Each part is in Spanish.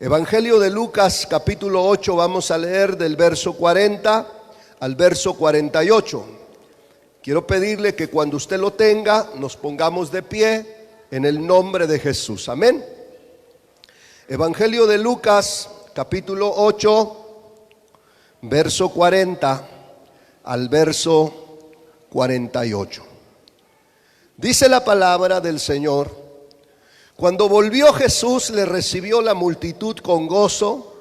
Evangelio de Lucas capítulo 8, vamos a leer del verso 40 al verso 48. Quiero pedirle que cuando usted lo tenga nos pongamos de pie en el nombre de Jesús. Amén. Evangelio de Lucas capítulo 8, verso 40 al verso 48. Dice la palabra del Señor: cuando volvió Jesús, le recibió la multitud con gozo,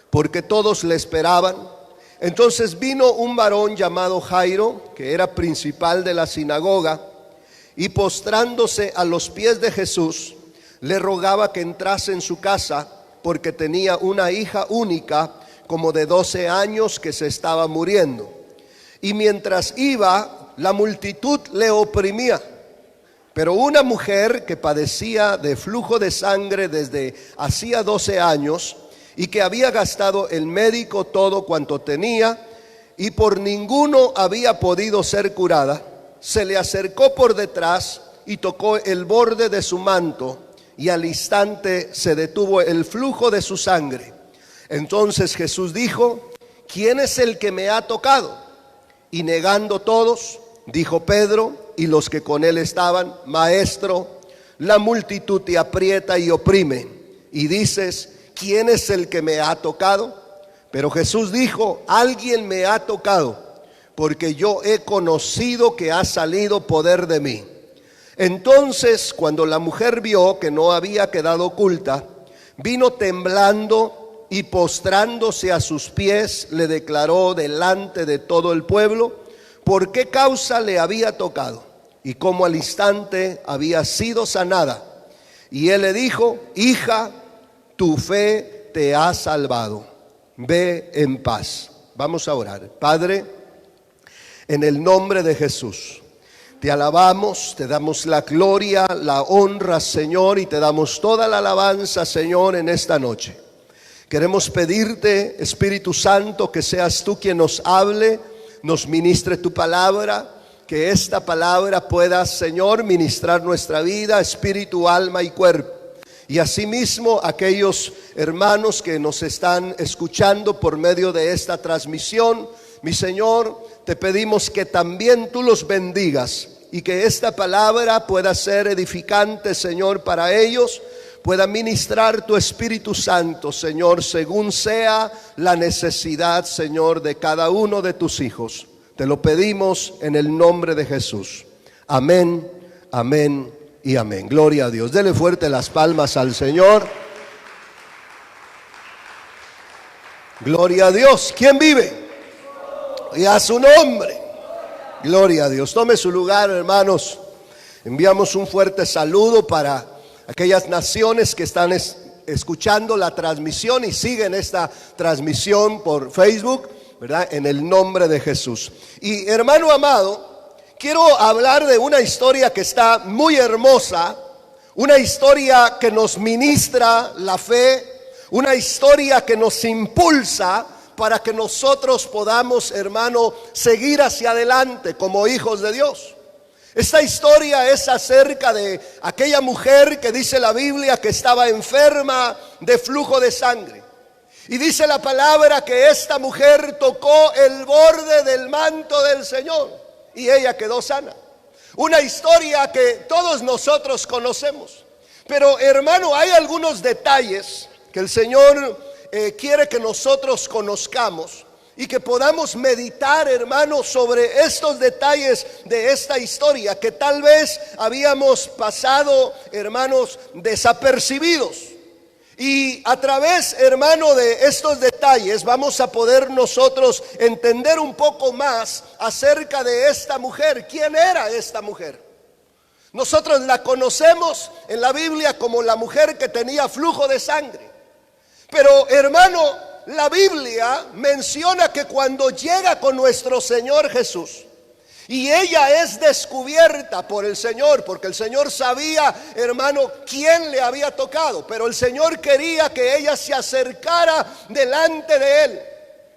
porque todos le esperaban. Entonces vino un varón llamado Jairo, que era principal de la sinagoga, y postrándose a los pies de Jesús, le rogaba que entrase en su casa, porque tenía una hija única, como de 12 años, que se estaba muriendo. Y mientras iba, la multitud le oprimía. Pero una mujer que padecía de flujo de sangre desde hacía 12 años y que había gastado el médico todo cuanto tenía y por ninguno había podido ser curada, se le acercó por detrás y tocó el borde de su manto, y al instante se detuvo el flujo de su sangre. Entonces Jesús dijo: ¿quién es el que me ha tocado? Y negando todos, dijo Pedro y los que con él estaban: Maestro, la multitud te aprieta y oprime, y dices: ¿quién es el que me ha tocado? Pero Jesús dijo: alguien me ha tocado, porque yo he conocido que ha salido poder de mí. Entonces, cuando la mujer vio que no había quedado oculta, vino temblando y postrándose a sus pies, le declaró delante de todo el pueblo por qué causa le había tocado y cómo al instante había sido sanada. Y él le dijo: hija, tu fe te ha salvado, ve en paz. Vamos a orar. Padre, en el nombre de Jesús, te alabamos, te damos la gloria, la honra, Señor, y te damos toda la alabanza, Señor, en esta noche. Queremos pedirte, Espíritu Santo, que seas tú quien nos hable, nos ministre tu palabra, que esta palabra pueda, Señor, ministrar nuestra vida, espíritu, alma y cuerpo. Y asimismo aquellos hermanos que nos están escuchando por medio de esta transmisión, mi Señor, te pedimos que también tú los bendigas y que esta palabra pueda ser edificante, Señor, para ellos, pueda ministrar tu Espíritu Santo, Señor, según sea la necesidad, Señor, de cada uno de tus hijos. Te lo pedimos en el nombre de Jesús. Amén, amén y amén. Gloria a Dios. Dele fuerte las palmas al Señor. Gloria a Dios. ¿Quién vive? Y a su nombre. Gloria a Dios. Tome su lugar, hermanos. Enviamos un fuerte saludo para aquellas naciones que están escuchando la transmisión y siguen esta transmisión por Facebook, ¿verdad? En el nombre de Jesús. Y hermano amado, quiero hablar de una historia que está muy hermosa, una historia que nos ministra la fe, una historia que nos impulsa para que nosotros podamos, hermano, seguir hacia adelante como hijos de Dios. Esta historia es acerca de aquella mujer que dice la Biblia que estaba enferma de flujo de sangre. Y dice la palabra que esta mujer tocó el borde del manto del Señor y ella quedó sana. Una historia que todos nosotros conocemos. Pero hermano, hay algunos detalles que el Señor quiere que nosotros conozcamos y que podamos meditar, hermanos, sobre estos detalles de esta historia que tal vez habíamos pasado, hermanos, desapercibidos. Y a través, hermano, de estos detalles vamos a poder nosotros entender un poco más acerca de esta mujer. ¿Quién era esta mujer? Nosotros la conocemos en la Biblia como la mujer que tenía flujo de sangre. Pero, hermano, la Biblia menciona que cuando llega con nuestro Señor Jesús y ella es descubierta por el Señor, porque el Señor sabía, hermano, quién le había tocado, pero el Señor quería que ella se acercara delante de él.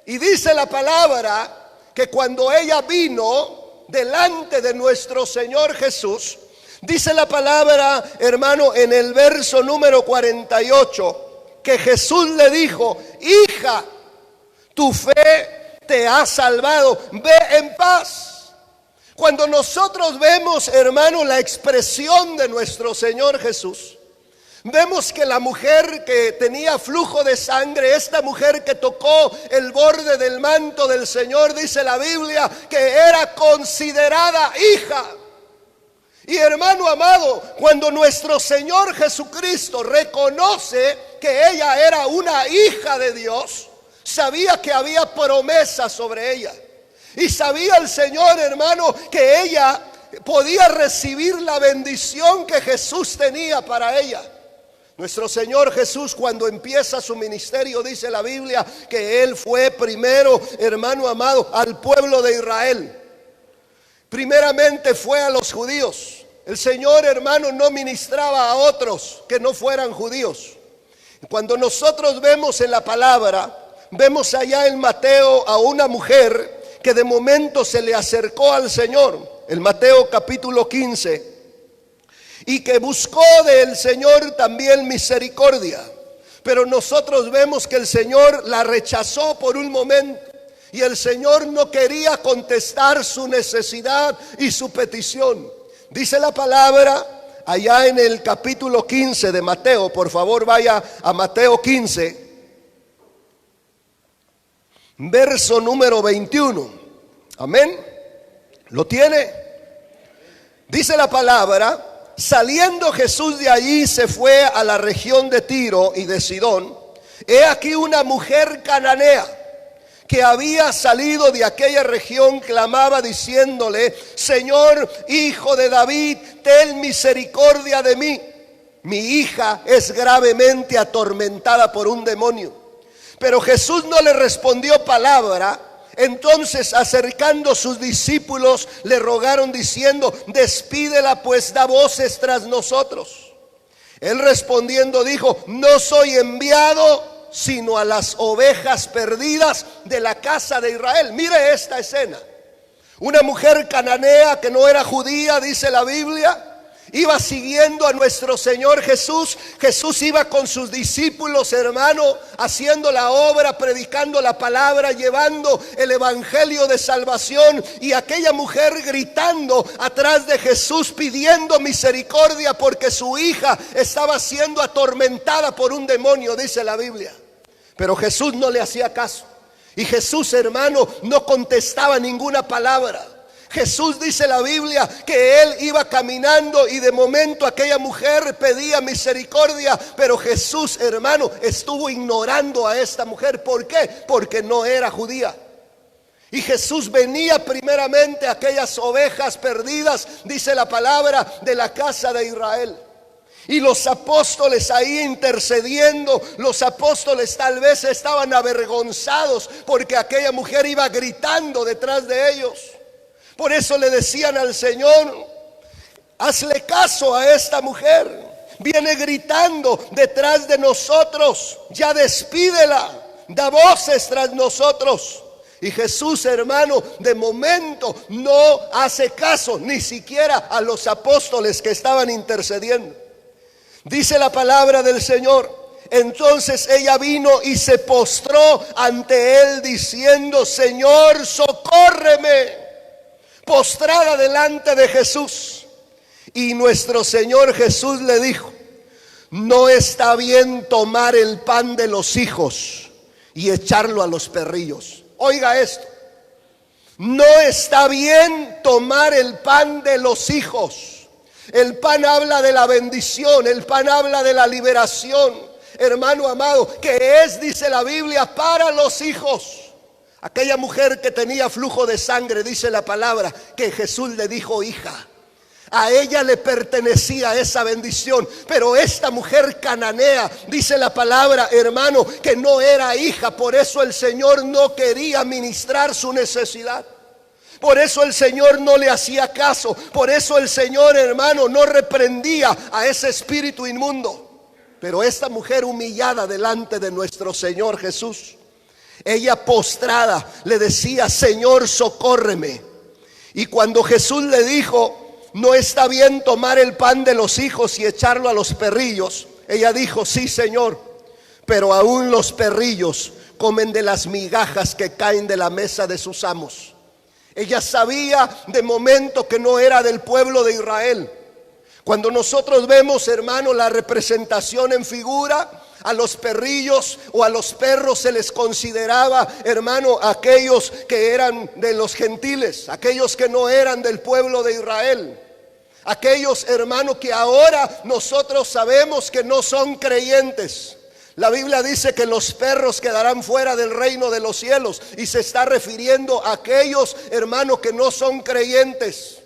Y dice la palabra que cuando ella vino delante de nuestro Señor Jesús, dice la palabra, hermano, en el verso número 48, que Jesús le dijo: hija, tu fe te ha salvado, ve en paz. Cuando nosotros vemos, hermano, la expresión de nuestro Señor Jesús, vemos que la mujer que tenía flujo de sangre, esta mujer que tocó el borde del manto del Señor, dice la Biblia que era considerada hija. Y hermano amado, cuando nuestro Señor Jesucristo reconoce que ella era una hija de Dios, sabía que había promesa sobre ella. Y sabía el Señor, hermano, que ella podía recibir la bendición que Jesús tenía para ella. Nuestro Señor Jesús, cuando empieza su ministerio, dice la Biblia que Él fue primero, hermano amado, al pueblo de Israel. Primeramente fue a los judíos. El Señor, hermano, no ministraba a otros que no fueran judíos. Cuando nosotros vemos en la palabra, vemos allá en Mateo a una mujer que de momento se le acercó al Señor, en Mateo capítulo 15, y que buscó del Señor también misericordia. Pero nosotros vemos que el Señor la rechazó por un momento, y el Señor no quería contestar su necesidad y su petición. Dice la palabra allá en el capítulo 15 de Mateo, por favor vaya a Mateo 15, verso número 21. Amén. ¿Lo tiene? Dice la palabra: saliendo Jesús de allí se fue a la región de Tiro y de Sidón. He aquí una mujer cananea que había salido de aquella región clamaba diciéndole: Señor, hijo de David, ten misericordia de mí. Mi hija es gravemente atormentada por un demonio. Pero Jesús no le respondió palabra. Entonces, acercando sus discípulos, le rogaron diciendo: despídela, pues da voces tras nosotros. Él respondiendo dijo: no soy enviado sino a las ovejas perdidas de la casa de Israel. Mire esta escena. Una mujer cananea que no era judía, dice la Biblia, iba siguiendo a nuestro Señor Jesús. Jesús iba con sus discípulos, hermano, haciendo la obra, predicando la palabra, llevando el evangelio de salvación. Y aquella mujer gritando atrás de Jesús, pidiendo misericordia porque su hija estaba siendo atormentada por un demonio, dice la Biblia. Pero Jesús no le hacía caso. Y Jesús, hermano, no contestaba ninguna palabra. Jesús, dice la Biblia, que él iba caminando y de momento aquella mujer pedía misericordia, pero Jesús, hermano, estuvo ignorando a esta mujer. ¿Por qué? Porque no era judía. Y Jesús venía primeramente a aquellas ovejas perdidas, dice la palabra, de la casa de Israel. Y los apóstoles ahí intercediendo, los apóstoles tal vez estaban avergonzados porque aquella mujer iba gritando detrás de ellos. Por eso le decían al Señor: hazle caso a esta mujer, viene gritando detrás de nosotros, ya despídela, da voces tras nosotros. Y Jesús, hermano, de momento no hace caso ni siquiera a los apóstoles que estaban intercediendo. Dice la palabra del Señor: entonces ella vino y se postró ante él diciendo: Señor, socórreme. Postrada delante de Jesús. Y nuestro Señor Jesús le dijo: no está bien tomar el pan de los hijos y echarlo a los perrillos. Oiga esto: no está bien tomar el pan de los hijos. El pan habla de la bendición, el pan habla de la liberación, hermano amado, que es, dice la Biblia, para los hijos. Aquella mujer que tenía flujo de sangre, dice la palabra, que Jesús le dijo hija. A ella le pertenecía esa bendición, pero esta mujer cananea, dice la palabra, hermano, que no era hija. Por eso el Señor no quería ministrar su necesidad. Por eso el Señor no le hacía caso. Por eso el Señor, hermano, no reprendía a ese espíritu inmundo. Pero esta mujer humillada delante de nuestro Señor Jesús, ella postrada le decía: Señor, socórreme. Y cuando Jesús le dijo: no está bien tomar el pan de los hijos y echarlo a los perrillos, ella dijo: sí, Señor, pero aún los perrillos comen de las migajas que caen de la mesa de sus amos. Ella sabía de momento que no era del pueblo de Israel. Cuando nosotros vemos, hermano, la representación en figura, a los perrillos o a los perros se les consideraba, hermano, aquellos que eran de los gentiles, aquellos que no eran del pueblo de Israel. Aquellos, hermano, que ahora nosotros sabemos que no son creyentes. La Biblia dice que los perros quedarán fuera del reino de los cielos, y se está refiriendo a aquellos, hermanos, que no son creyentes.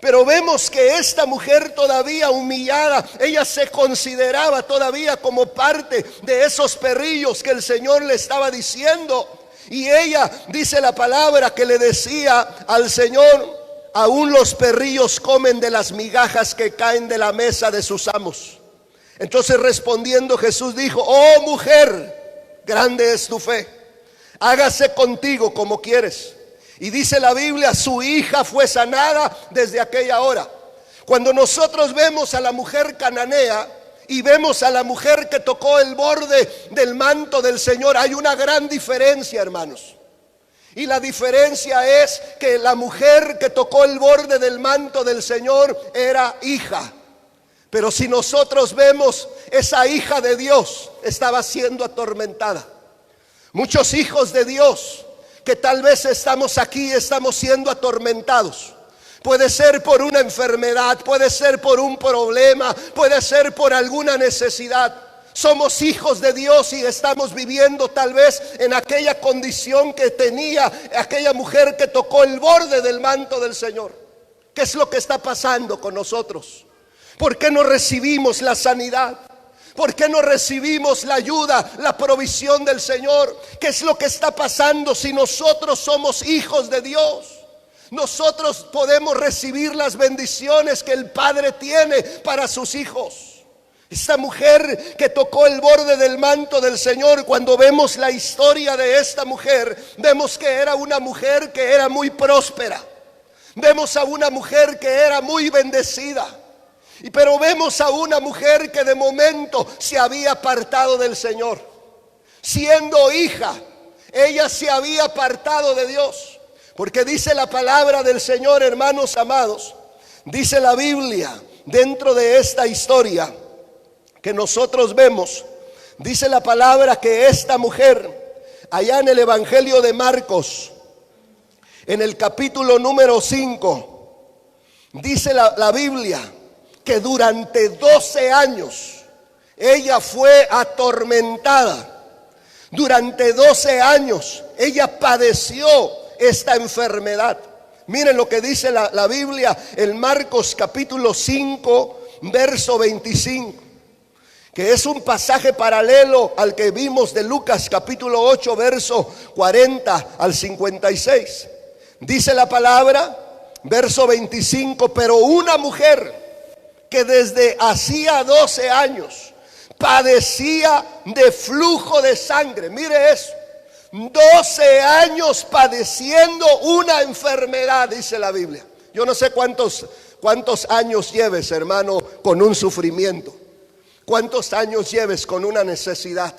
Pero vemos que esta mujer todavía humillada, ella se consideraba todavía como parte de esos perrillos que el Señor le estaba diciendo. Y ella, dice la palabra, que le decía al Señor: aún los perrillos comen de las migajas que caen de la mesa de sus amos. Entonces, respondiendo, Jesús dijo: oh mujer, grande es tu fe, hágase contigo como quieres. Y dice la Biblia, su hija fue sanada desde aquella hora. Cuando nosotros vemos a la mujer cananea y vemos a la mujer que tocó el borde del manto del Señor, hay una gran diferencia, hermanos. Y la diferencia es que la mujer que tocó el borde del manto del Señor era hija. Pero si nosotros vemos, esa hija de Dios estaba siendo atormentada. Muchos hijos de Dios que tal vez estamos aquí, estamos siendo atormentados. Puede ser por una enfermedad, puede ser por un problema, puede ser por alguna necesidad. Somos hijos de Dios y estamos viviendo tal vez en aquella condición que tenía aquella mujer que tocó el borde del manto del Señor. ¿Qué es lo que está pasando con nosotros? ¿Por qué no recibimos la sanidad? ¿Por qué no recibimos la ayuda, la provisión del Señor? ¿Qué es lo que está pasando si nosotros somos hijos de Dios? Nosotros podemos recibir las bendiciones que el Padre tiene para sus hijos. Esta mujer que tocó el borde del manto del Señor, cuando vemos la historia de esta mujer, vemos que era una mujer que era muy próspera. Vemos a una mujer que era muy bendecida. Pero vemos a una mujer que de momento se había apartado del Señor. Siendo hija, ella se había apartado de Dios. Porque dice la palabra del Señor, hermanos amados, dice la Biblia, dentro de esta historia que nosotros vemos, dice la palabra que esta mujer, allá en el Evangelio de Marcos, en el capítulo número 5, dice la Biblia que durante 12 años ella fue atormentada. Durante 12 años ella padeció esta enfermedad. Miren lo que dice la Biblia en Marcos capítulo 5, verso 25, que es un pasaje paralelo al que vimos de Lucas capítulo 8, verso 40 al 56. Dice la palabra, verso 25: pero una mujer que desde hacía 12 años padecía de flujo de sangre. Mire eso, 12 años padeciendo una enfermedad, dice la Biblia. Yo no sé cuántos años lleves, hermano, con un sufrimiento. Cuántos años lleves con una necesidad.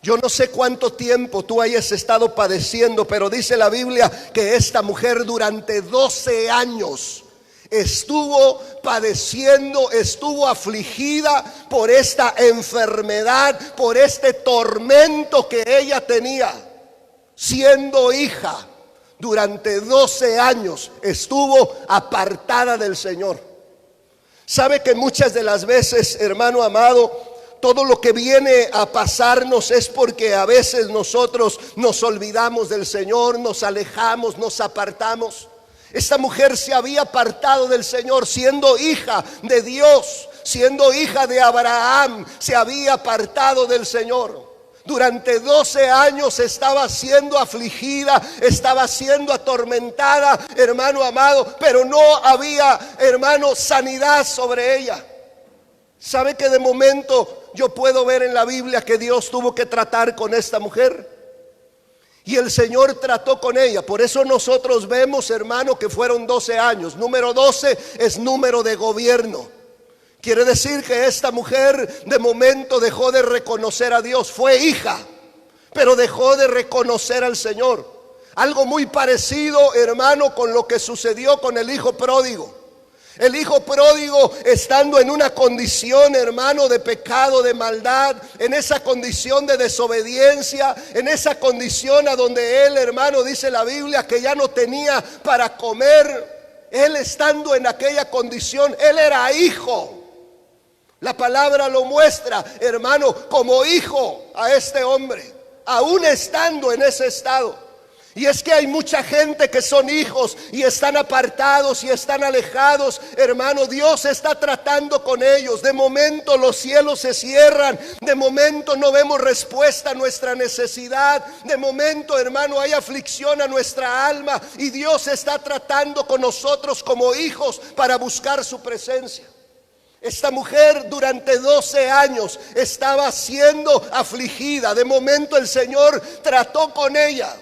Yo no sé cuánto tiempo tú hayas estado padeciendo, pero dice la Biblia que esta mujer durante 12 años estuvo padeciendo, estuvo afligida por esta enfermedad, por este tormento que ella tenía. Siendo hija, durante 12 años estuvo apartada del Señor. Sabe que muchas de las veces, hermano amado, todo lo que viene a pasarnos es porque a veces nosotros nos olvidamos del Señor, nos alejamos, nos apartamos. Esta mujer se había apartado del Señor, siendo hija de Dios, siendo hija de Abraham, se había apartado del Señor. Durante 12 años estaba siendo afligida, estaba siendo atormentada, hermano amado, pero no había, hermano, sanidad sobre ella. ¿Sabe que de momento yo puedo ver en la Biblia que Dios tuvo que tratar con esta mujer? Y el Señor trató con ella. Por eso nosotros vemos, hermano, que fueron 12 años. Número 12 es número de gobierno. Quiere decir que esta mujer de momento dejó de reconocer a Dios. Fue hija, pero dejó de reconocer al Señor. Algo muy parecido, hermano, con lo que sucedió con el hijo pródigo. El hijo pródigo, estando en una condición, hermano, de pecado, de maldad, en esa condición de desobediencia, en esa condición a donde él, hermano, dice la Biblia que ya no tenía para comer. Él estando en aquella condición, él era hijo. La palabra lo muestra, hermano, como hijo a este hombre, aún estando en ese estado. Y es que hay mucha gente que son hijos y están apartados y están alejados. Hermano, Dios está tratando con ellos. De momento los cielos se cierran. De momento no vemos respuesta a nuestra necesidad. De momento, hermano, hay aflicción a nuestra alma. Y Dios está tratando con nosotros como hijos para buscar su presencia. Esta mujer durante 12 años estaba siendo afligida. De momento el Señor trató con ella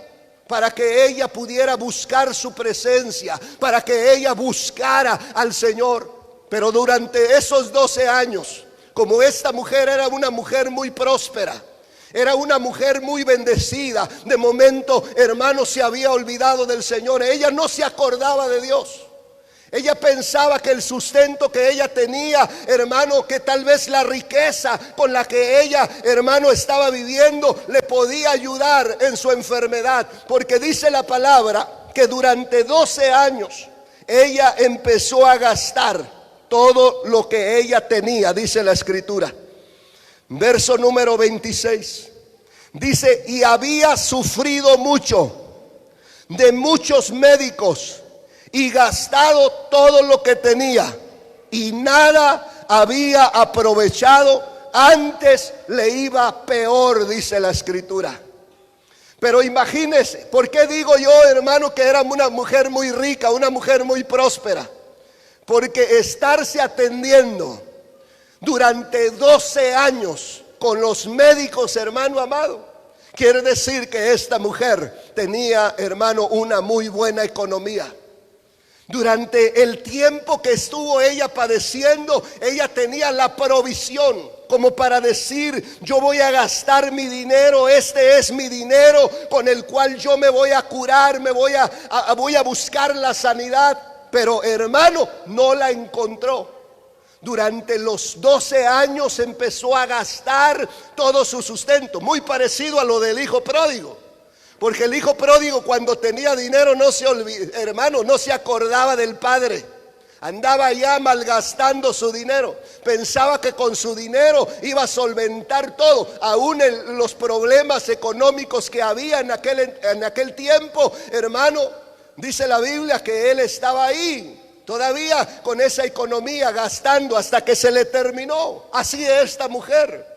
para que ella pudiera buscar su presencia, para que ella buscara al Señor. Pero durante esos 12 años, como esta mujer era una mujer muy próspera, era una mujer muy bendecida, de momento, hermano, se había olvidado del Señor. Ella no se acordaba de Dios. Ella pensaba que el sustento que ella tenía, hermano, que tal vez la riqueza con la que ella, hermano, estaba viviendo, le podía ayudar en su enfermedad. Porque dice la palabra que durante 12 años ella empezó a gastar todo lo que ella tenía, dice la escritura. Verso número 26. Dice, y había sufrido mucho de muchos médicos y gastado todo lo que tenía, y nada había aprovechado, antes le iba peor, dice la escritura. Pero imagínese, ¿por qué digo yo, hermano, que era una mujer muy rica, una mujer muy próspera? Porque estarse atendiendo durante 12 años con los médicos, hermano amado, quiere decir que esta mujer tenía, hermano, una muy buena economía. Durante el tiempo que estuvo ella padeciendo, ella tenía la provisión como para decir, yo voy a gastar mi dinero, este es mi dinero con el cual yo me voy a curar, voy a buscar la sanidad. Pero hermano, no la encontró. Durante los 12 años empezó a gastar todo su sustento, muy parecido a lo del hijo pródigo. Porque el hijo pródigo, cuando tenía dinero, no se acordaba del padre. Andaba ya malgastando su dinero. Pensaba que con su dinero iba a solventar todo, aún los problemas económicos que había en aquel tiempo. Hermano, dice la Biblia que él estaba ahí, todavía con esa economía, gastando hasta que se le terminó. Así es esta mujer.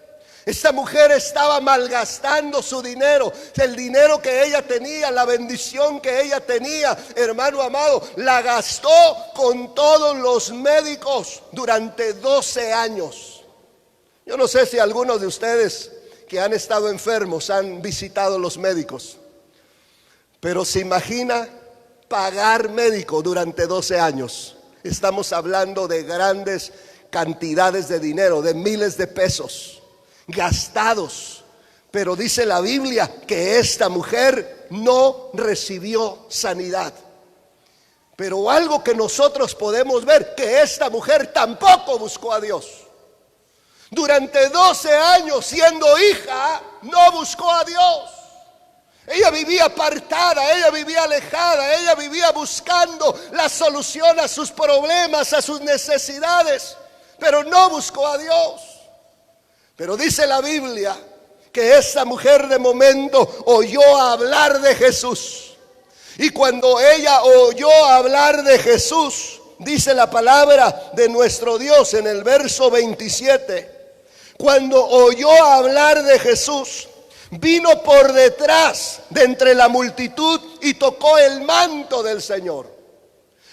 Esta mujer estaba malgastando su dinero, el dinero que ella tenía, la bendición que ella tenía, hermano amado, la gastó con todos los médicos durante 12 años. Yo no sé si algunos de ustedes que han estado enfermos han visitado los médicos, pero se imagina pagar médico durante 12 años. Estamos hablando de grandes cantidades de dinero, de miles de pesos gastados. Pero dice la Biblia que esta mujer no recibió sanidad. Pero algo que nosotros podemos ver, que esta mujer tampoco buscó a Dios. Durante 12 años siendo hija, no buscó a Dios. Ella vivía apartada, ella vivía alejada, ella vivía buscando la solución a sus problemas, a sus necesidades, pero no buscó a Dios. Pero dice la Biblia que esta mujer de momento oyó hablar de Jesús. Y cuando ella oyó hablar de Jesús, dice la palabra de nuestro Dios en el verso 27, cuando oyó hablar de Jesús, vino por detrás de entre la multitud y tocó el manto del Señor.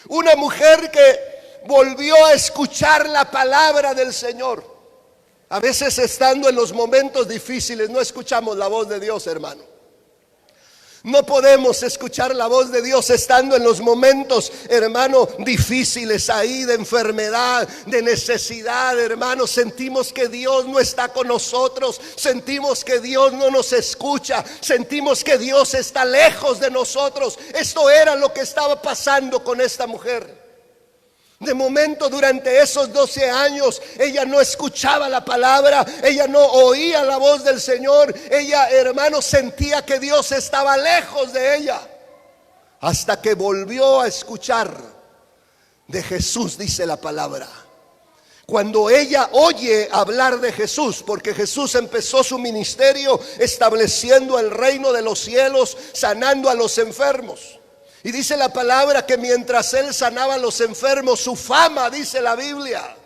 Una mujer que volvió a escuchar la palabra del Señor. A veces estando en los momentos difíciles no escuchamos la voz de Dios, hermano. No podemos escuchar la voz de Dios estando en los momentos, hermano, difíciles ahí, de enfermedad, de necesidad, hermano. Sentimos que Dios no está con nosotros, sentimos que Dios no nos escucha, sentimos que Dios está lejos de nosotros. Esto era lo que estaba pasando con esta mujer. De momento, durante esos 12 años, ella no escuchaba la palabra, ella no oía la voz del Señor. Ella, hermano, sentía que Dios estaba lejos de ella, hasta que volvió a escuchar de Jesús, dice la palabra. Cuando ella oye hablar de Jesús, porque Jesús empezó su ministerio estableciendo el reino de los cielos, sanando a los enfermos. Y dice la palabra que mientras él sanaba a los enfermos, su fama, dice la Biblia,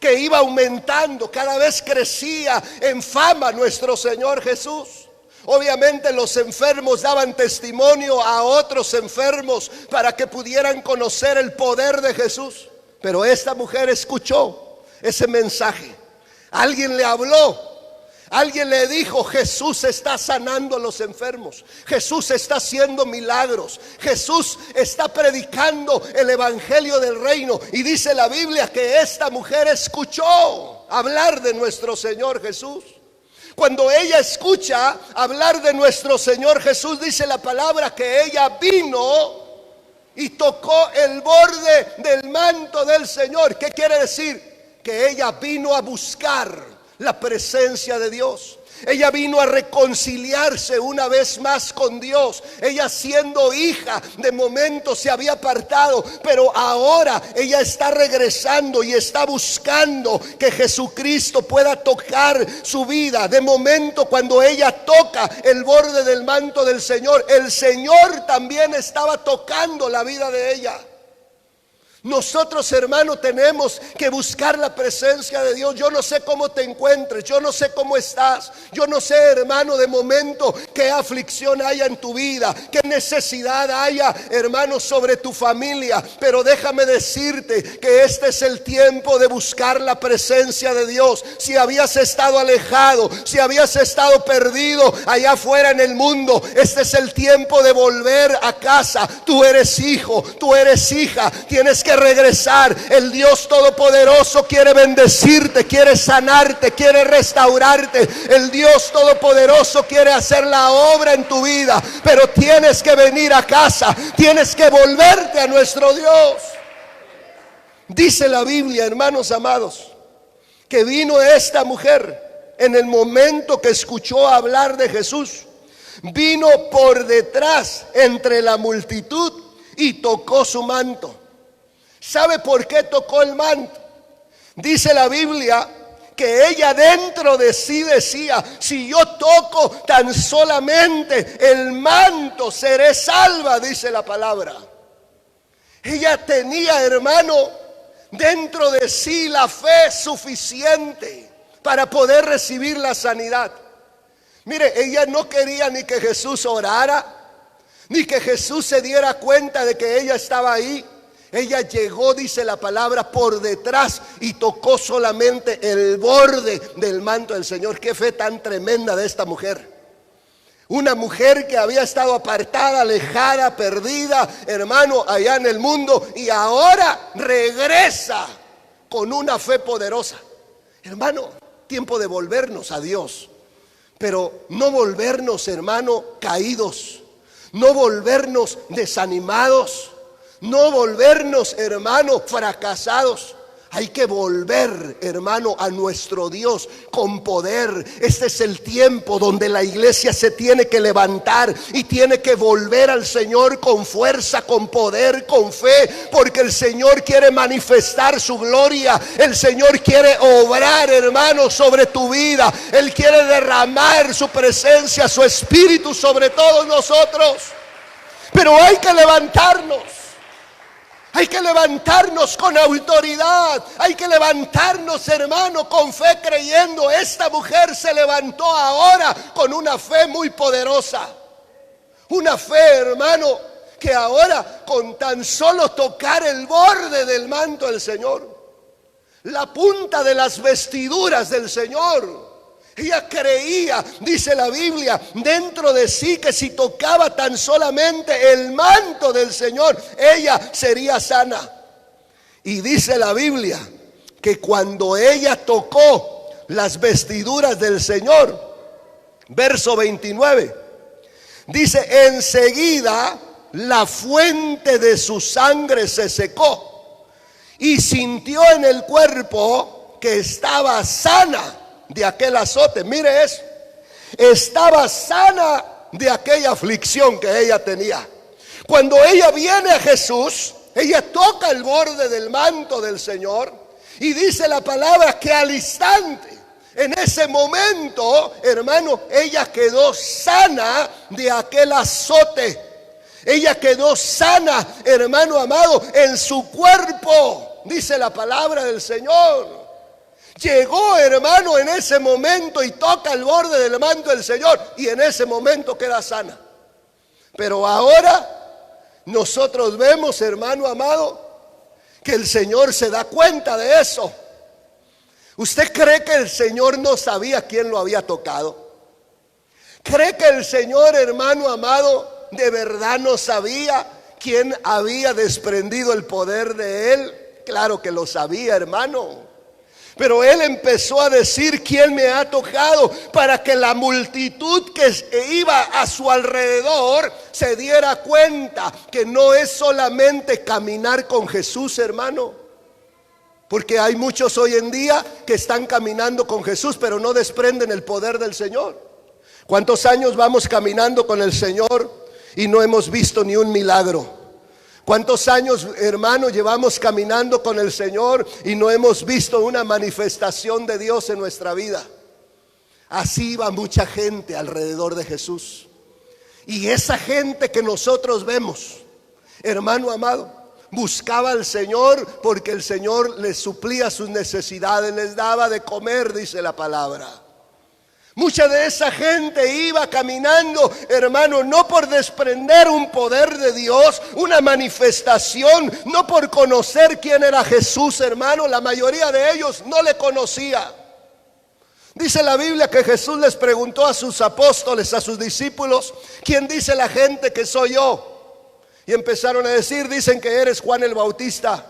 que iba aumentando, cada vez crecía en fama nuestro Señor Jesús. Obviamente los enfermos daban testimonio a otros enfermos para que pudieran conocer el poder de Jesús. Pero esta mujer escuchó ese mensaje. Alguien le habló. Alguien le dijo: Jesús está sanando a los enfermos, Jesús está haciendo milagros, Jesús está predicando el evangelio del reino. Y dice la Biblia que esta mujer escuchó hablar de nuestro Señor Jesús. Cuando ella escucha hablar de nuestro Señor Jesús, dice la palabra que ella vino y tocó el borde del manto del Señor. ¿Qué quiere decir? Que ella vino a buscar la presencia de Dios. Ella vino a reconciliarse una vez más con Dios. Ella, siendo hija, de momento se había apartado, pero ahora ella está regresando y está buscando que Jesucristo pueda tocar su vida. De momento, cuando ella toca el borde del manto del Señor, el Señor también estaba tocando la vida de ella. Nosotros, hermano, tenemos que buscar la presencia de Dios. Yo no sé cómo te encuentres, yo no sé cómo estás, yo no sé, hermano, de momento qué aflicción haya en tu vida, qué necesidad haya, hermano, sobre tu familia. Pero déjame decirte que este es el tiempo de buscar la presencia de Dios. Si habías estado alejado, si habías estado perdido allá afuera en el mundo, este es el tiempo de volver a casa. Tú eres hijo, tú eres hija, tienes que regresar. El Dios Todopoderoso quiere bendecirte, quiere sanarte, quiere restaurarte. El Dios Todopoderoso quiere hacer la obra en tu vida, pero tienes que venir a casa, tienes que volverte a nuestro Dios. Dice la Biblia, hermanos amados, que vino esta mujer en el momento que escuchó hablar de Jesús. Vino por detrás entre la multitud y tocó su manto. ¿Sabe por qué tocó el manto? Dice la Biblia que ella dentro de sí decía: si yo toco tan solamente el manto, seré salva, dice la palabra. Ella tenía, hermano, dentro de sí la fe suficiente para poder recibir la sanidad. Mire, ella no quería ni que Jesús orara, ni que Jesús se diera cuenta de que ella estaba ahí. Ella llegó, dice la palabra, por detrás y tocó solamente el borde del manto del Señor. Qué fe tan tremenda de esta mujer. Una mujer que había estado apartada, alejada, perdida, hermano, allá en el mundo, y ahora regresa con una fe poderosa. Hermano, tiempo de volvernos a Dios, pero no volvernos, hermano, caídos, no volvernos desanimados, no volvernos, hermano, fracasados. Hay que volver, hermano, a nuestro Dios con poder. Este es el tiempo donde la iglesia se tiene que levantar y tiene que volver al Señor con fuerza, con poder, con fe, porque el Señor quiere manifestar su gloria. El Señor quiere obrar, hermano, sobre tu vida. Él quiere derramar su presencia, su espíritu sobre todos nosotros. Pero hay que levantarnos. Hay que levantarnos con autoridad. Hay que levantarnos, hermano, con fe, creyendo. Esta mujer se levantó ahora con una fe muy poderosa. Una fe, hermano, que ahora con tan solo tocar el borde del manto del Señor, la punta de las vestiduras del Señor, Ella creía, dice la Biblia, dentro de sí que si tocaba tan solamente el manto del Señor, ella sería sana. Y dice la Biblia que cuando ella tocó las vestiduras del Señor, verso 29, dice: enseguida la fuente de su sangre se secó y sintió en el cuerpo que estaba sana de aquel azote. Mire eso, estaba sana de aquella aflicción que ella tenía. Cuando ella viene a Jesús, ella toca el borde del manto del Señor y dice la palabra que al instante, en ese momento, hermano, ella quedó sana de aquel azote. Ella quedó sana, hermano amado, en su cuerpo, dice la palabra del Señor. Llegó, hermano, en ese momento y toca el borde del manto del Señor y en ese momento queda sana. Pero ahora nosotros vemos, hermano amado, que el Señor se da cuenta de eso. ¿Usted cree que el Señor no sabía quién lo había tocado? ¿Cree que el Señor, hermano amado, de verdad no sabía quién había desprendido el poder de Él? Claro que lo sabía, hermano. Pero Él empezó a decir: ¿quién me ha tocado? Para que la multitud que iba a su alrededor se diera cuenta que no es solamente caminar con Jesús, hermano. Porque hay muchos hoy en día que están caminando con Jesús, pero no desprenden el poder del Señor. ¿Cuántos años vamos caminando con el Señor y no hemos visto ni un milagro? ¿Cuántos años, hermano, llevamos caminando con el Señor y no hemos visto una manifestación de Dios en nuestra vida? Así iba mucha gente alrededor de Jesús. Y esa gente que nosotros vemos, hermano amado, buscaba al Señor porque el Señor les suplía sus necesidades, les daba de comer, dice la palabra. Mucha de esa gente iba caminando, hermano, no por desprender un poder de Dios, una manifestación, no por conocer quién era Jesús, hermano. La mayoría de ellos no le conocía. Dice la Biblia que Jesús les preguntó a sus apóstoles, a sus discípulos: ¿quién dice la gente que soy yo? Y empezaron a decir: dicen que eres Juan el Bautista.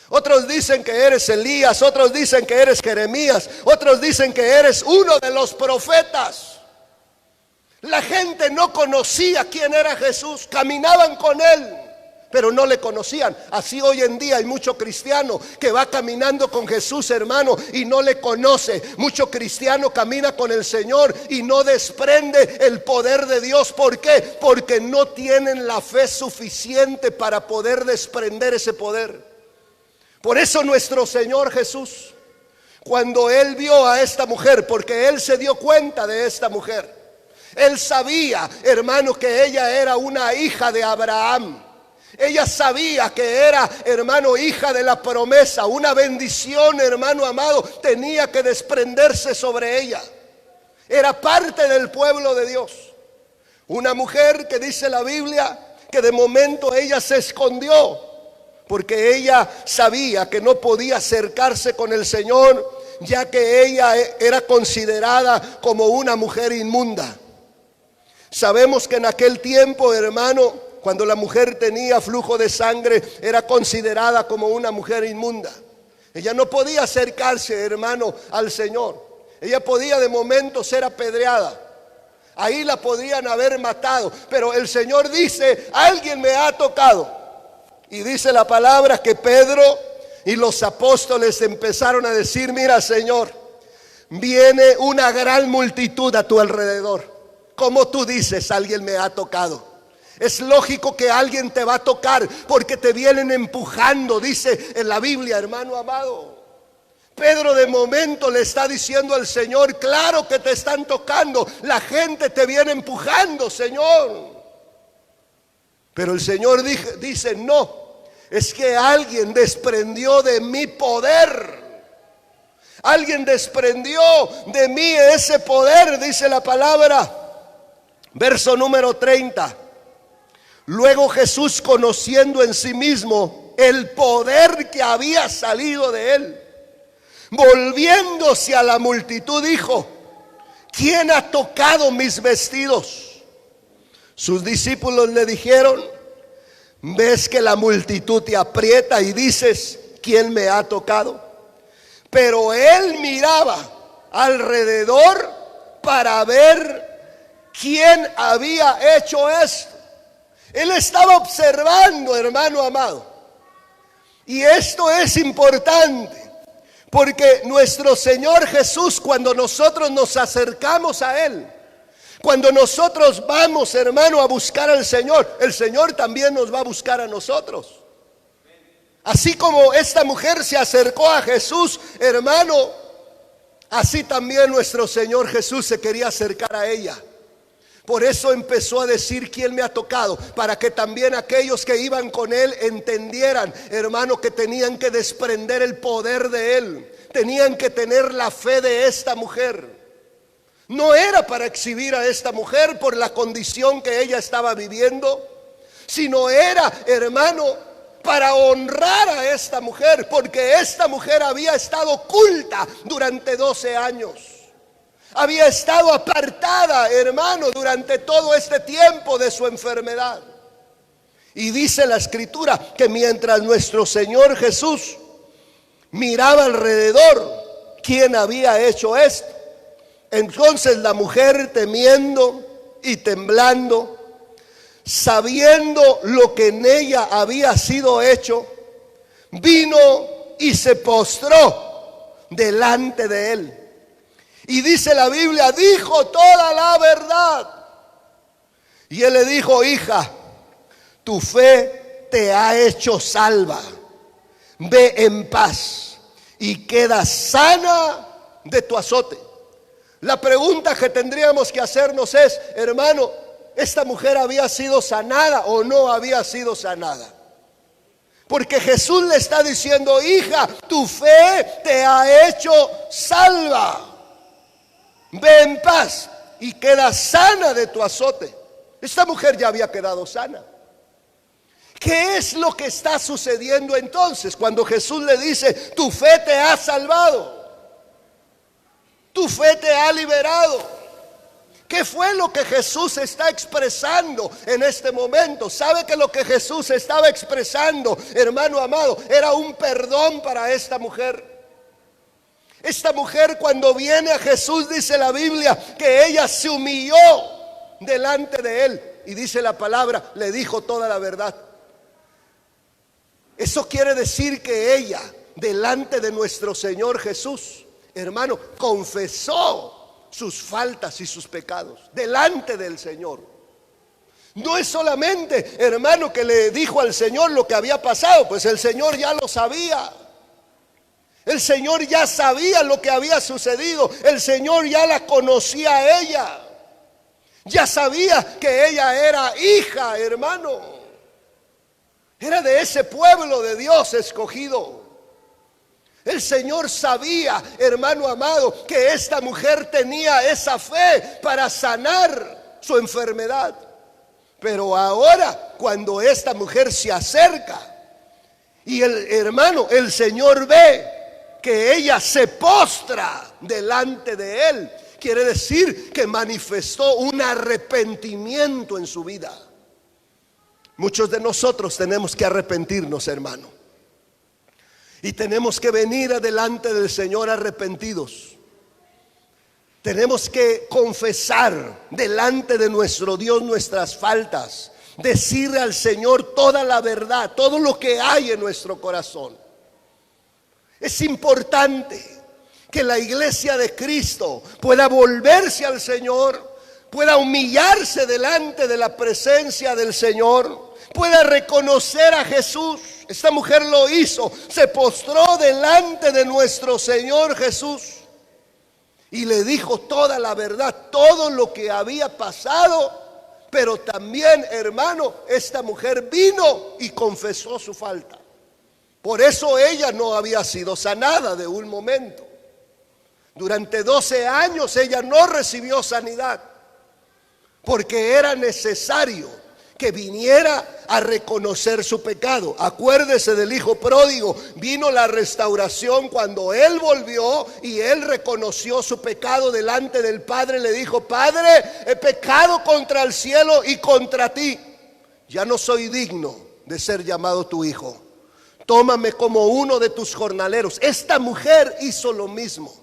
Otros dicen que eres Elías, otros dicen que eres Jeremías, otros dicen que eres uno de los profetas. La gente no conocía quién era Jesús, caminaban con Él, pero no le conocían. Así hoy en día hay mucho cristiano que va caminando con Jesús, hermano, y no le conoce. Mucho cristiano camina con el Señor y no desprende el poder de Dios. ¿Por qué? Porque no tienen la fe suficiente para poder desprender ese poder. Por eso nuestro Señor Jesús, cuando Él vio a esta mujer, porque Él se dio cuenta de esta mujer, Él sabía, hermano, que ella era una hija de Abraham. Ella sabía que era, hermano, hija de la promesa. Una bendición, hermano amado, tenía que desprenderse sobre ella. Era parte del pueblo de Dios. Una mujer que dice la Biblia que de momento ella se escondió, porque ella sabía que no podía acercarse con el Señor, ya que ella era considerada como una mujer inmunda. Sabemos que en aquel tiempo, hermano, cuando la mujer tenía flujo de sangre, era considerada como una mujer inmunda. Ella no podía acercarse, hermano, al Señor. Ella podía de momento ser apedreada. Ahí la podrían haber matado. Pero el Señor dice: alguien me ha tocado. Y dice la palabra que Pedro y los apóstoles empezaron a decir: mira, Señor, viene una gran multitud a tu alrededor. ¿Cómo tú dices alguien me ha tocado? Es lógico que alguien te va a tocar porque te vienen empujando, dice en la Biblia, hermano amado. Pedro de momento le está diciendo al Señor: claro que te están tocando, la gente te viene empujando, Señor. Pero el Señor dice: no, es que alguien desprendió de mi poder. Alguien desprendió de mí ese poder, dice la palabra. Verso número 30. Luego Jesús, conociendo en sí mismo el poder que había salido de Él, volviéndose a la multitud, dijo: ¿quién ha tocado mis vestidos? Sus discípulos le dijeron: ves que la multitud te aprieta y dices: ¿quién me ha tocado? Pero él miraba alrededor para ver quién había hecho esto. Él estaba observando, hermano amado. Y esto es importante, porque nuestro Señor Jesús, cuando nosotros nos acercamos a Él, cuando nosotros vamos, hermano, a buscar al Señor, el Señor también nos va a buscar a nosotros. Así como esta mujer se acercó a Jesús, hermano, así también nuestro Señor Jesús se quería acercar a ella. Por eso empezó a decir: ¿quién me ha tocado? Para que también aquellos que iban con él entendieran, hermano, que tenían que desprender el poder de él. Tenían que tener la fe de esta mujer. No era para exhibir a esta mujer por la condición que ella estaba viviendo, sino era, hermano, para honrar a esta mujer, porque esta mujer había estado oculta durante 12 años. Había estado apartada, hermano, durante todo este tiempo de su enfermedad. Y dice la Escritura que mientras nuestro Señor Jesús miraba alrededor quién había hecho esto, entonces la mujer, temiendo y temblando, sabiendo lo que en ella había sido hecho, vino y se postró delante de él. Y dice la Biblia: dijo toda la verdad. Y él le dijo: hija, tu fe te ha hecho salva. Ve en paz y queda sana de tu azote. La pregunta que tendríamos que hacernos es: hermano, ¿esta mujer había sido sanada o no había sido sanada? Porque Jesús le está diciendo: hija, tu fe te ha hecho salva. Ve en paz y queda sana de tu azote. Esta mujer ya había quedado sana. ¿Qué es lo que está sucediendo entonces cuando Jesús le dice: tu fe te ha salvado, tu fe te ha liberado? ¿Qué fue lo que Jesús está expresando en este momento? ¿Sabe que lo que Jesús estaba expresando, hermano amado, era un perdón para esta mujer? Esta mujer, cuando viene a Jesús, dice la Biblia que ella se humilló delante de él. Y dice la palabra, le dijo toda la verdad. Eso quiere decir que ella, delante de nuestro Señor Jesús, hermano, confesó sus faltas y sus pecados delante del Señor. No es solamente, hermano, que le dijo al Señor lo que había pasado, pues el Señor ya lo sabía. El Señor ya sabía lo que había sucedido. El Señor ya la conocía a ella. Ya sabía que ella era hija, hermano. Era de ese pueblo de Dios escogido. El Señor sabía, hermano amado, que esta mujer tenía esa fe para sanar su enfermedad. Pero ahora, cuando esta mujer se acerca y el Señor ve que ella se postra delante de él, quiere decir que manifestó un arrepentimiento en su vida. Muchos de nosotros tenemos que arrepentirnos, hermano, y tenemos que venir delante del Señor arrepentidos. Tenemos que confesar delante de nuestro Dios nuestras faltas, decirle al Señor toda la verdad, todo lo que hay en nuestro corazón. Es importante que la iglesia de Cristo pueda volverse al Señor, pueda humillarse delante de la presencia del Señor, pueda reconocer a Jesús. Esta mujer lo hizo, se postró delante de nuestro Señor Jesús y le dijo toda la verdad, todo lo que había pasado. Pero también, hermano, esta mujer vino y confesó su falta. Por eso ella no había sido sanada de un momento. Durante 12 años ella no recibió sanidad, porque era necesario que viniera a reconocer su pecado. Acuérdese del hijo pródigo. Vino la restauración cuando él volvió y él reconoció su pecado delante del Padre. Le dijo: Padre, he pecado contra el cielo y contra ti. Ya no soy digno de ser llamado tu hijo. Tómame como uno de tus jornaleros. Esta mujer hizo lo mismo.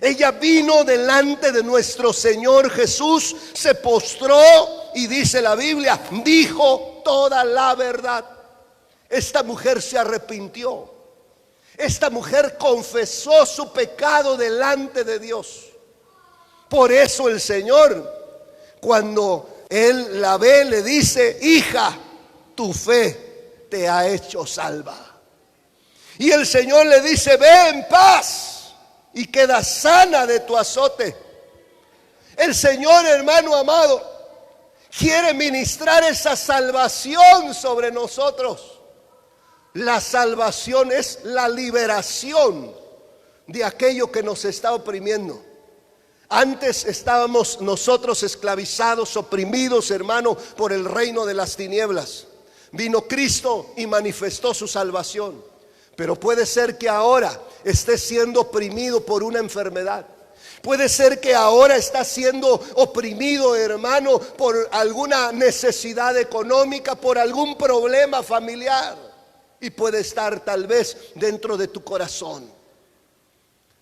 Ella vino delante de nuestro Señor Jesús, se postró y dice la Biblia, dijo toda la verdad. Esta mujer se arrepintió. Esta mujer confesó su pecado delante de Dios. Por eso el Señor, cuando Él la ve, le dice: hija, tu fe te ha hecho salva. Y el Señor le dice: ve en paz y queda sana de tu azote. El Señor, hermano amado, quiere ministrar esa salvación sobre nosotros. La salvación es la liberación de aquello que nos está oprimiendo. Antes estábamos nosotros esclavizados, oprimidos, hermano, por el reino de las tinieblas. Vino Cristo y manifestó su salvación. Pero puede ser que ahora esté siendo oprimido por una enfermedad. Puede ser que ahora está siendo oprimido, hermano, por alguna necesidad económica, por algún problema familiar. Y puede estar tal vez dentro de tu corazón.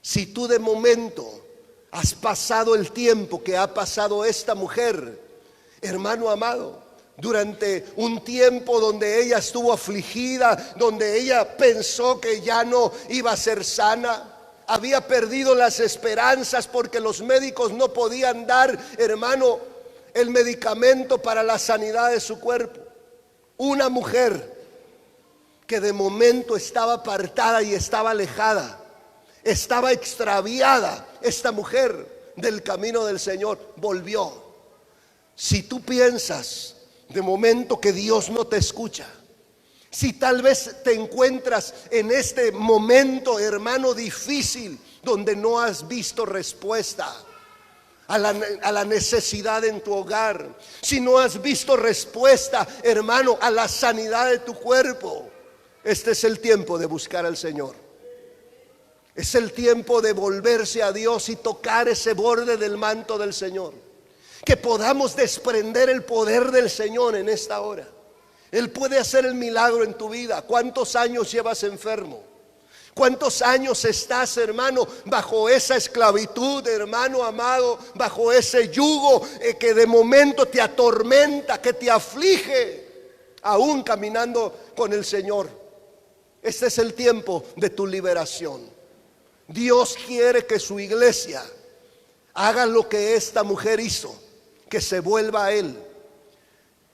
Si tú de momento has pasado el tiempo que ha pasado esta mujer, hermano amado, durante un tiempo donde ella estuvo afligida, donde ella pensó que ya no iba a ser sana, había perdido las esperanzas porque los médicos no podían dar, hermano, el medicamento para la sanidad de su cuerpo. Una mujer que de momento estaba apartada y estaba alejada, estaba extraviada, esta mujer del camino del Señor volvió. Si tú piensas de momento que Dios no te escucha, si tal vez te encuentras en este momento, hermano, difícil, donde no has visto respuesta a la necesidad en tu hogar, si no has visto respuesta, hermano, a la sanidad de tu cuerpo, este es el tiempo de buscar al Señor. Es el tiempo de volverse a Dios y tocar ese borde del manto del Señor. Que podamos desprender el poder del Señor en esta hora. Él puede hacer el milagro en tu vida. ¿Cuántos años llevas enfermo? ¿Cuántos años estás, hermano, bajo esa esclavitud, hermano amado, bajo ese yugo que de momento te atormenta, que te aflige, aún caminando con el Señor? Este es el tiempo de tu liberación. Dios quiere que su iglesia haga lo que esta mujer hizo, que se vuelva a Él,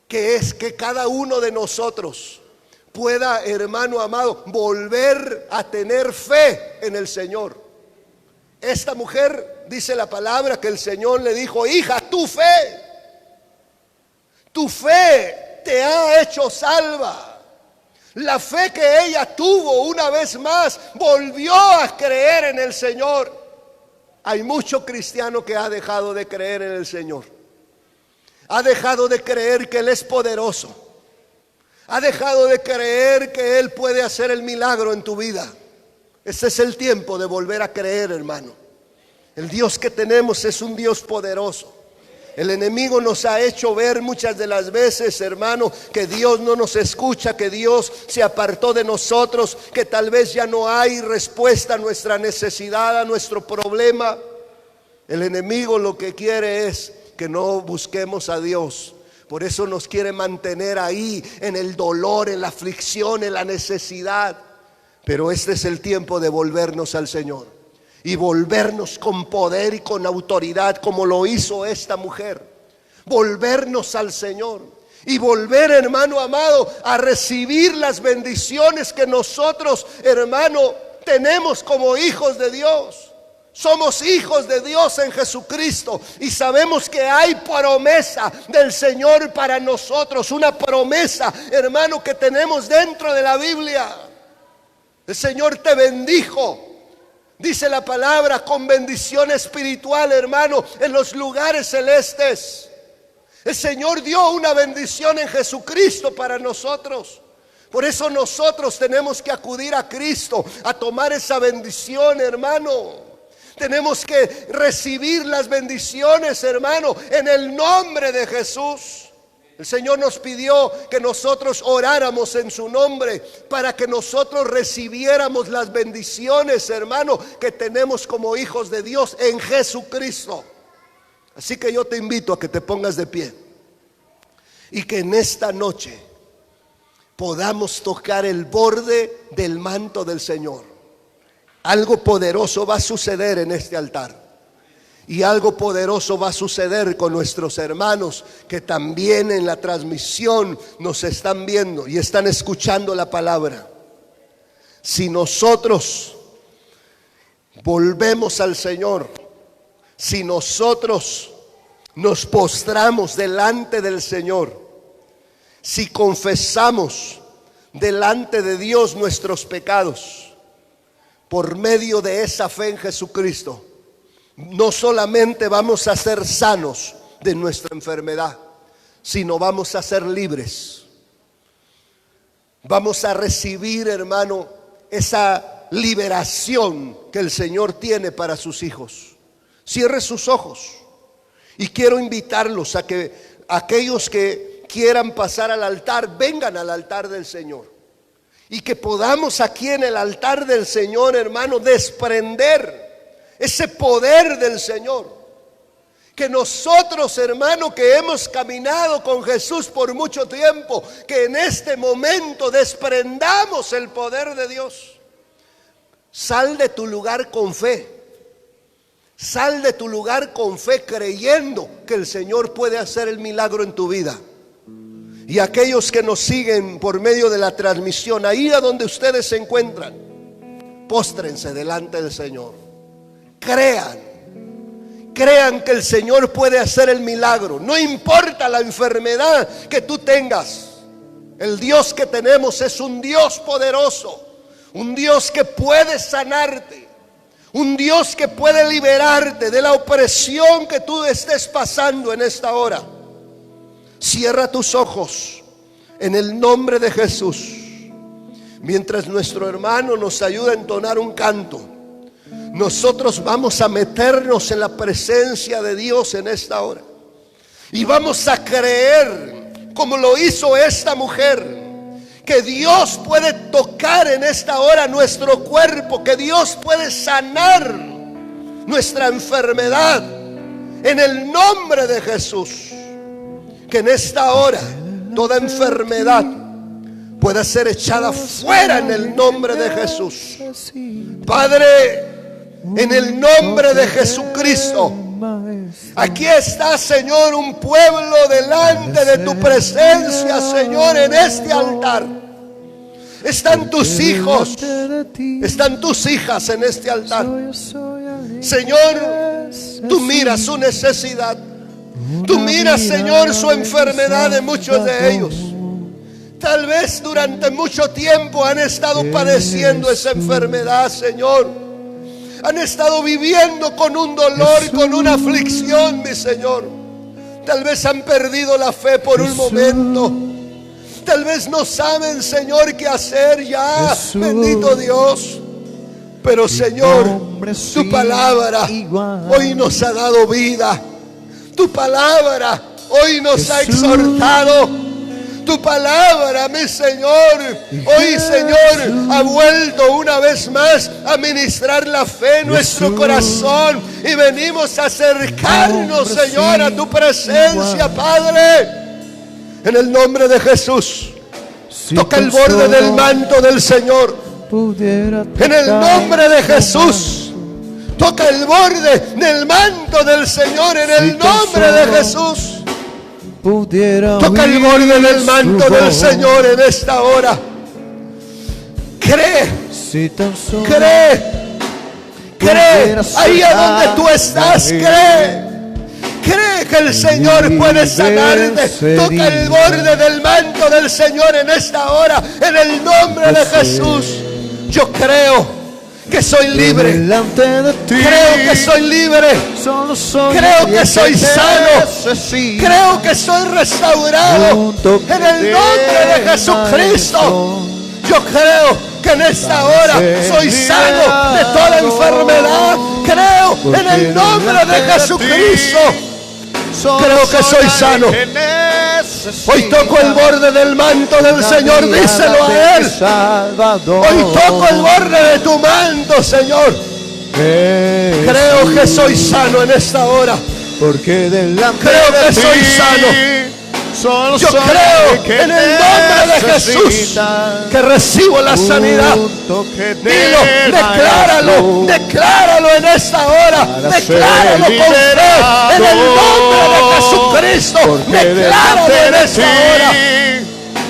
que es que cada uno de nosotros pueda, hermano amado, volver a tener fe en el Señor. Esta mujer, dice la palabra, que el Señor le dijo: hija, tu fe te ha hecho salva. La fe que ella tuvo una vez más, volvió a creer en el Señor. Hay mucho cristiano que ha dejado de creer en el Señor. Ha dejado de creer que Él es poderoso. Ha dejado de creer que Él puede hacer el milagro en tu vida. Este es el tiempo de volver a creer, hermano. El Dios que tenemos es un Dios poderoso. El enemigo nos ha hecho ver muchas de las veces, hermano, que Dios no nos escucha, que Dios se apartó de nosotros, que tal vez ya no hay respuesta a nuestra necesidad, a nuestro problema. El enemigo lo que quiere es que no busquemos a Dios. Por eso nos quiere mantener ahí en el dolor, en la aflicción, en la necesidad. Pero este es el tiempo de volvernos al Señor y volvernos con poder y con autoridad, como lo hizo esta mujer. Volvernos al Señor y volver, hermano amado, a recibir las bendiciones que nosotros, hermano, tenemos como hijos de Dios. Somos hijos de Dios en Jesucristo y sabemos que hay promesa del Señor para nosotros. Una promesa, hermano, que tenemos dentro de la Biblia. El Señor te bendijo, dice la palabra, con bendición espiritual, hermano, en los lugares celestes. El Señor dio una bendición en Jesucristo para nosotros. Por eso nosotros tenemos que acudir a Cristo a tomar esa bendición, hermano. Tenemos que recibir las bendiciones, hermano, en el nombre de Jesús. El Señor nos pidió que nosotros oráramos en su nombre para que nosotros recibiéramos las bendiciones, hermano, que tenemos como hijos de Dios en Jesucristo. Así que yo te invito a que te pongas de pie y que en esta noche podamos tocar el borde del manto del Señor. Algo poderoso va a suceder en este altar. Y algo poderoso va a suceder con nuestros hermanos que también en la transmisión nos están viendo y están escuchando la palabra. Si nosotros volvemos al Señor, si nosotros nos postramos delante del Señor, si confesamos delante de Dios nuestros pecados, por medio de esa fe en Jesucristo, no solamente vamos a ser sanos de nuestra enfermedad, sino vamos a ser libres. Vamos a recibir, hermano, esa liberación que el Señor tiene para sus hijos. Cierre sus ojos y quiero invitarlos a que aquellos que quieran pasar al altar, vengan al altar del Señor. Y que podamos aquí en el altar del Señor, hermano, desprender ese poder del Señor. Que nosotros, hermano, que hemos caminado con Jesús por mucho tiempo, que en este momento desprendamos el poder de Dios. Sal de tu lugar con fe. Sal de tu lugar con fe creyendo que el Señor puede hacer el milagro en tu vida. Y aquellos que nos siguen por medio de la transmisión, ahí a donde ustedes se encuentran, póstrense delante del Señor. Crean que el Señor puede hacer el milagro. No importa la enfermedad que tú tengas. El Dios que tenemos es un Dios poderoso, un Dios que puede sanarte, un Dios que puede liberarte de la opresión que tú estés pasando en esta hora. Cierra tus ojos en el nombre de Jesús. Mientras nuestro hermano nos ayuda a entonar un canto, nosotros vamos a meternos en la presencia de Dios en esta hora. Y vamos a creer, como lo hizo esta mujer, que Dios puede tocar en esta hora nuestro cuerpo, que Dios puede sanar nuestra enfermedad en el nombre de Jesús. Que en esta hora toda enfermedad pueda ser echada fuera en el nombre de Jesús. Padre, en el nombre de Jesucristo, aquí está, Señor, un pueblo delante de tu presencia, Señor, en este altar. Están tus hijos, están tus hijas en este altar. Señor, tú miras su necesidad. Tú miras, Señor, su enfermedad de muchos de ellos. Tal vez durante mucho tiempo han estado padeciendo esa enfermedad, Señor. Han estado viviendo con un dolor, con una aflicción, mi Señor. Tal vez han perdido la fe por un momento. Tal vez no saben, Señor, qué hacer ya. Bendito Dios. Pero, Señor, tu palabra hoy nos ha dado vida. Tu palabra hoy nos ha exhortado. Tu palabra, mi Señor, hoy, Señor, ha vuelto una vez más a ministrar la fe en nuestro corazón. Y venimos a acercarnos, Señor, a tu presencia, Padre. En el nombre de Jesús, toca el borde del manto del Señor. En el nombre de Jesús. Toca el borde del manto del Señor en el nombre de Jesús. Toca el borde del manto del Señor en esta hora. Cree. Ahí a donde tú estás, cree que el Señor puede sanarte. Toca el borde del manto del Señor en esta hora en el nombre de Jesús. Yo creo que soy libre. Delante de ti, Creo que soy libre. solo soy Creo alguien que soy sano. necesita Creo que soy restaurado un toque en el nombre de Jesucristo. Yo creo que en esta hora soy sano de toda enfermedad. Creo en el nombre de Jesucristo. Creo que soy sano. Hoy toco el borde del manto del Señor, díselo a Él. Hoy toco el borde de tu manto, Señor. Creo que soy sano en esta hora. Porque delante Creo que de soy ti, sano. solo Yo soy creo el que en el nombre de Jesús necesita que recibo la sanidad. un toque de Dilo, decláralo, maestro decláralo en esta hora. para Decláralo ser con fe liberado. en el nombre de Jesucristo. Porque Decláralo delante en de esta ti, hora.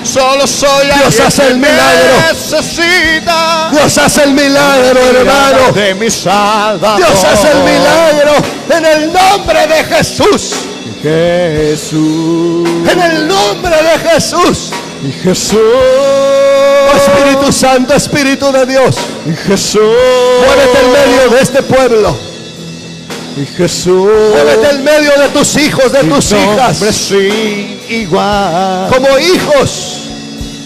solo soy Dios alguien hace el que milagro. necesita Dios hace el milagro, hermano. de mi Salvador. Dios hace el milagro en el nombre de Jesús. Jesús En el nombre de Jesús. y Jesús Oh, Espíritu Santo, Espíritu de Dios, y Jesús muévete en medio de este pueblo. y Jesús Muévete en medio de tus hijos, de tus hijas. hombre sí igual Como hijos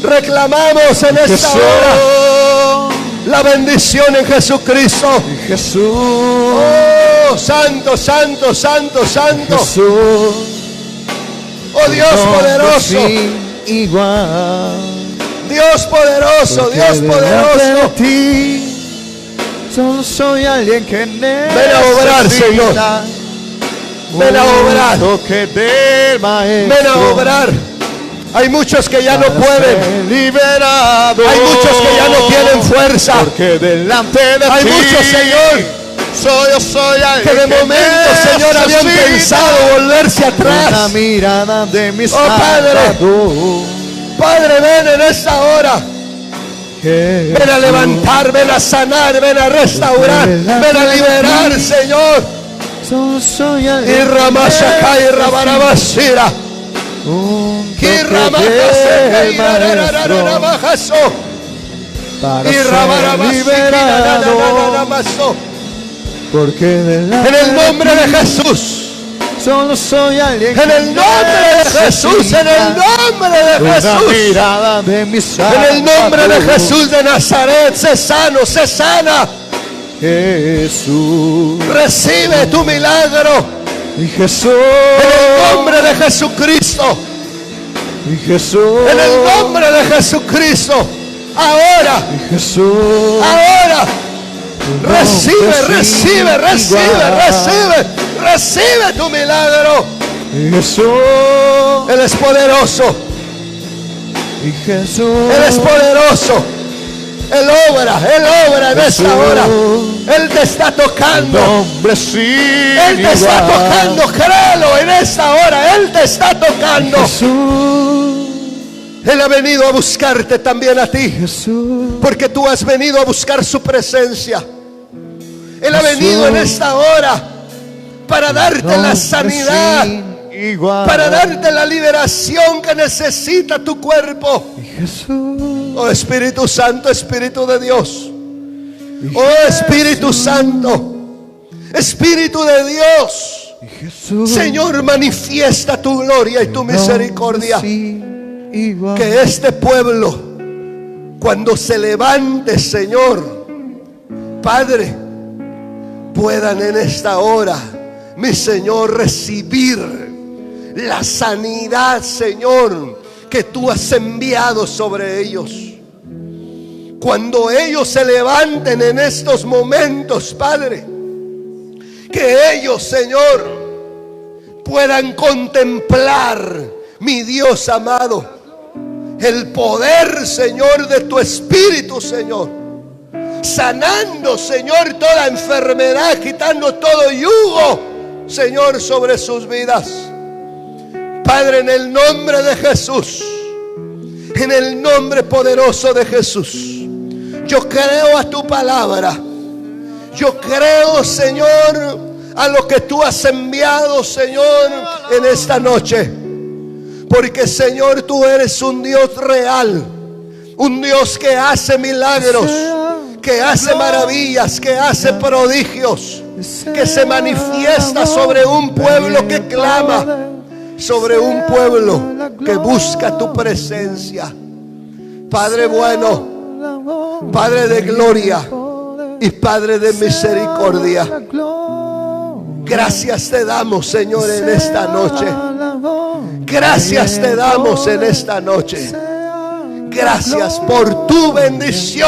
reclamamos en esta hora Jesús la bendición en Jesucristo. y Jesús Oh, santo, santo, santo, santo. Jesús Oh, Dios hombre poderoso, sí igual. Dios poderoso, Porque Dios delante de poderoso. ti, solo soy alguien que necesita a obrar, Señor. Ven a obrar. un toque del maestro. Ven a obrar. Hay muchos que ya no para pueden. ser liberado. Hay muchos que ya no tienen fuerza. Porque delante de Hay ti, muchos, Señor, soy alguien que de momento, Señor, habían necesita pensado volverse una atrás. mirada de mi Padre. Salvador. Padre, ven en esta hora. Ven a levantar, ven a sanar, ven a restaurar, ven a liberar, Señor. Solo soy Y alguien Ramashakai, y Rabarabashira. un Y toque Ramakaseka, del y maestro Rararararamajaso. para Y ser Rabarabashiki, liberado. Rararararamaso. Porque delante En el nombre de de ti, Jesús. solo soy alguien En el nombre de Jesús, en el nombre de una Jesús. mirada de mi En el nombre de Salvador. Jesús de Nazaret, sé sano, sé sana. Jesús Recibe tu milagro. y Jesús En el nombre de Jesucristo. y Jesús En el nombre de Jesucristo. Ahora, y Jesús ahora. Recibe, sí, recibe, recibe, igual. recibe. Recibe tu milagro. y Jesús Él es poderoso. y Jesús Él es poderoso. Él obra en esta hora. Él te está tocando. hombre sí Él te está igual. tocando. Créelo en esta hora. Él te está tocando. Jesús Él ha venido a buscarte también a ti. Jesús Porque tú has venido a buscar su presencia. Él ha venido en esta hora para darte la hombre sanidad, sí igual. para darte la liberación que necesita tu cuerpo. y Jesús Oh Espíritu Santo, Espíritu de Dios. y Oh Espíritu Santo, Espíritu de Dios. y Jesús Señor, manifiesta tu gloria y tu misericordia. hombre sí igual. Que este pueblo, cuando se levante, Señor, Padre, puedan en esta hora, mi Señor, recibir la sanidad, Señor, que tú has enviado sobre ellos. Cuando ellos se levanten en estos momentos, Padre, que ellos, Señor, puedan contemplar, mi Dios amado, el poder, Señor, de tu Espíritu, Señor, sanando, Señor, toda enfermedad, quitando todo yugo, Señor, sobre sus vidas. Padre, en el nombre de Jesús, en el nombre poderoso de Jesús, yo creo a tu palabra. Yo creo, Señor, a lo que tú has enviado, Señor, en esta noche. Porque, Señor, tú eres un Dios real, un Dios que hace milagros, que hace maravillas, que hace prodigios, que se manifiesta sobre un pueblo que clama, sobre un pueblo que busca tu presencia. Padre bueno, Padre de gloria y Padre de misericordia, gracias te damos, Señor, en esta noche. Gracias te damos en esta noche. Gracias por tu bendición.